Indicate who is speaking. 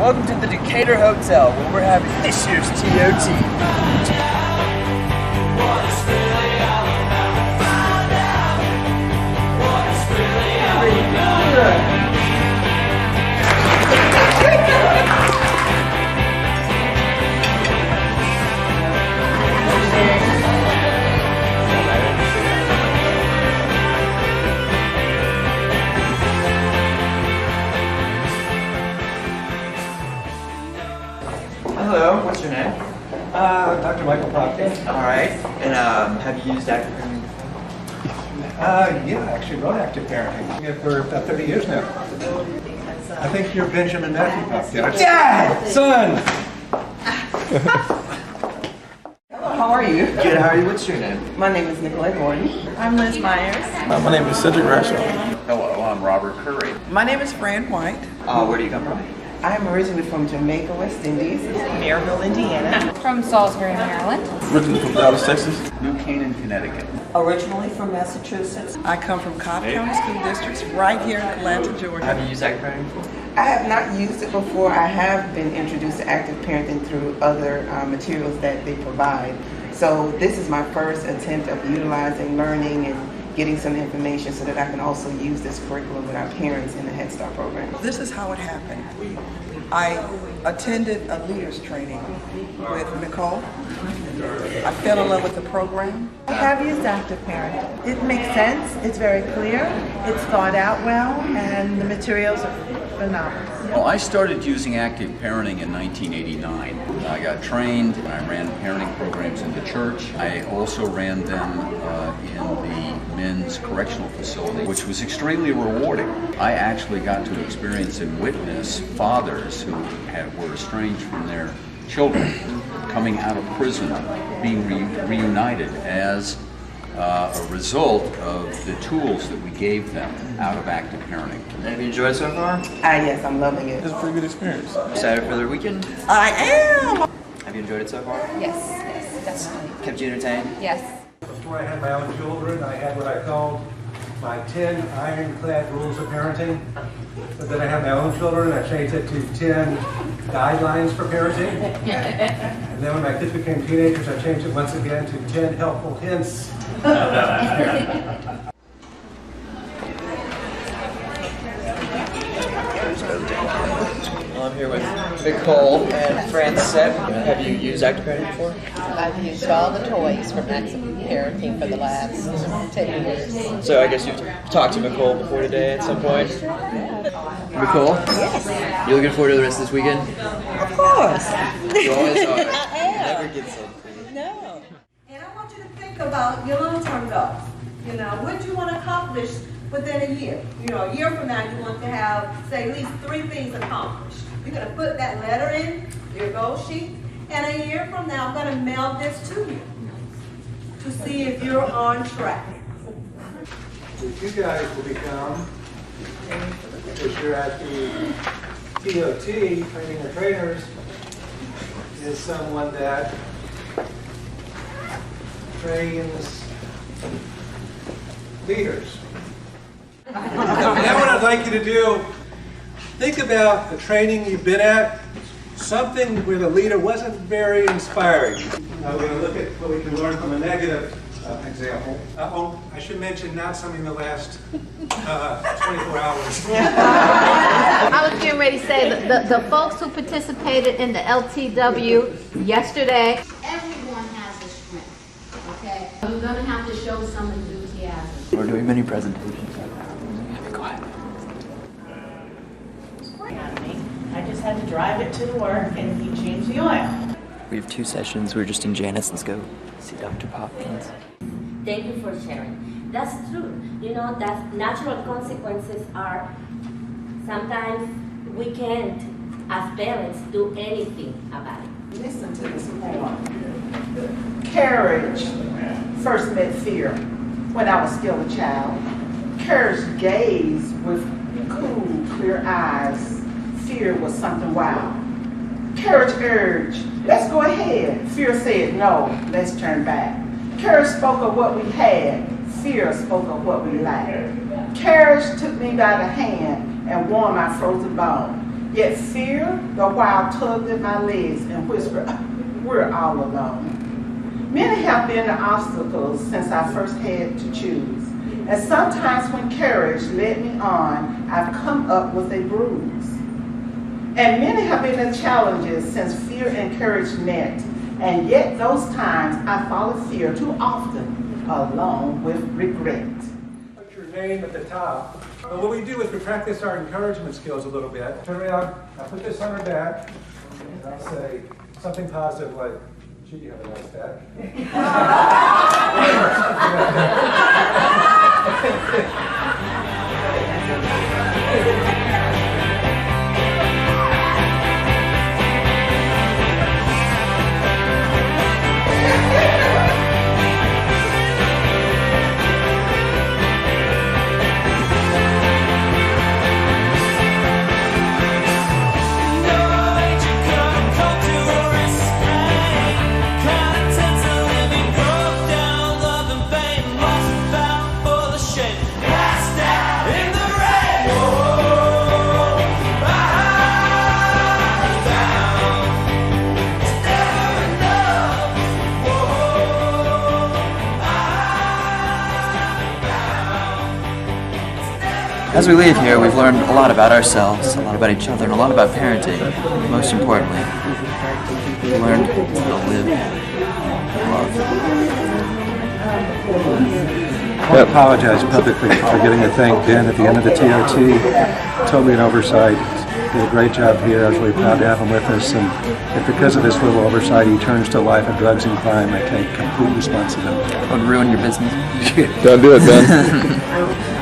Speaker 1: Welcome to the Decatur Hotel, where we're having this year's TOT. Hello, what's your name?
Speaker 2: Dr. Michael Proctor.
Speaker 1: All right, and have you used active parenting before?
Speaker 2: Yeah, I actually wrote Active Parenting for about 30 years now. I think you're Benjamin Matthew Proctor.
Speaker 1: Dad!
Speaker 2: Son!
Speaker 3: Hello, how are you?
Speaker 1: Good, how are you? What's your name?
Speaker 3: My name is Nicolette Gordon. I'm Liz Myers.
Speaker 4: My name is Cedric Rashaw.
Speaker 1: Hello, I'm Robert Curry.
Speaker 3: My name is Fran White.
Speaker 1: Where do you come from?
Speaker 3: I am originally from Jamaica, West Indies, Maryville, Indiana.
Speaker 5: From Salisbury, Maryland.
Speaker 4: Originally from Dallas, Texas.
Speaker 1: New Canaan, Connecticut.
Speaker 3: Originally from Massachusetts. I come from Cobb County School Districts right here in Atlanta, Georgia.
Speaker 1: Have you used active parenting before?
Speaker 3: I have not used it before. I have been introduced to active parenting through other materials that they provide. So this is my first attempt of utilizing, learning, and getting some information so that I can also use this curriculum with our parents in the Head Start program. This is how it happened. I attended a leaders training with Nicole. I fell in love with the program.
Speaker 6: I have used active parenting. It makes sense, it's very clear, it's thought out well, and the materials are phenomenal.
Speaker 7: Well, I started using active parenting in 1989. I got trained, I ran parenting programs in the church. I also ran them in the men's correctional facility, which was extremely rewarding. I actually got to experience and witness fathers who were estranged from their children coming out of prison, being reunited as a result of the tools that we gave them out of active parenting.
Speaker 1: And have you enjoyed it so far?
Speaker 3: Yes, I'm loving it.
Speaker 4: It's a pretty good experience.
Speaker 1: Excited for the weekend?
Speaker 3: I am!
Speaker 1: Have you enjoyed it so far?
Speaker 5: Yes, definitely.
Speaker 1: Kept you entertained?
Speaker 5: Yes.
Speaker 2: Before I had my own children, I had what I called my 10 ironclad rules of parenting. But then I had my own children, I changed it to 10 guidelines for parenting. And then when my kids became teenagers, I changed it once again to 10 helpful hints.
Speaker 1: I'm here with Nicole and Francette. Have you used active parenting before?
Speaker 8: I've used all the toys from Active Parenting for the last 10 years.
Speaker 1: So I guess you've talked to Nicole before today at some point? Nicole?
Speaker 8: Yes.
Speaker 1: You looking forward to the rest of this weekend?
Speaker 3: Of course.
Speaker 1: You always are.
Speaker 8: I am.
Speaker 1: Never get something.
Speaker 8: No.
Speaker 9: And I want you to think about your long-term goals. You know, what do you want to accomplish within a year? You know, a year from now, you want to have, say, at least 3 things accomplished. You're going to put that letter in your goal sheet, and a year from now, I'm going to mail this to you to see if you're on track.
Speaker 2: What you guys will become, because you're at the TOT, training the trainers, is someone that trains leaders. Now what I'd like you to do, think about the training you've been at, something where the leader wasn't very inspiring. Now we're going to look at what we can learn from a negative example. I should mention not something in the last 24 hours.
Speaker 5: I was getting ready to say the folks who participated in the LTW yesterday.
Speaker 10: Everyone has a strength, okay? You're going to have to show some enthusiasm.
Speaker 1: We're doing many presentations. Go ahead.
Speaker 11: I just had to drive it to the work and he changed the oil.
Speaker 1: We have 2 sessions. We're just in Janice. Let's go see Dr. Popkins.
Speaker 10: Thank you for sharing. That's true. You know, that natural consequences are sometimes we can't, as parents, do anything about it.
Speaker 6: Listen to this poem. Courage first met fear when I was still a child. Courage gazed with cool, clear eyes. Fear was something wild. Courage urged, let's go ahead. Fear said, no, let's turn back. Courage spoke of what we had. Fear spoke of what we lacked. Courage took me by the hand and warmed my frozen bone. Yet fear, the while, tugged at my legs and whispered, we're all alone. Many have been the obstacles since I first had to choose. And sometimes when courage led me on, I've come up with a bruise. And many have been the challenges since fear and courage met. And yet those times I followed fear too often, along with regret.
Speaker 2: Put your name at the top. But what we do is we practice our encouragement skills a little bit. Turn around, I put this on her back, and I'll say something positive like, gee, you have a nice back.
Speaker 1: As we leave here, we've learned a lot about ourselves, a lot about each other, and a lot about parenting. Most importantly, we learned how to live and love.
Speaker 2: I apologize publicly for getting to thank Ben at the end of the TOT. Totally an oversight. Did a great job here. I was really proud to have him with us. And if because of this little oversight he turns to a life of drugs and crime, I take complete responsibility.
Speaker 1: Don't ruin your business.
Speaker 4: Don't do it, Ben.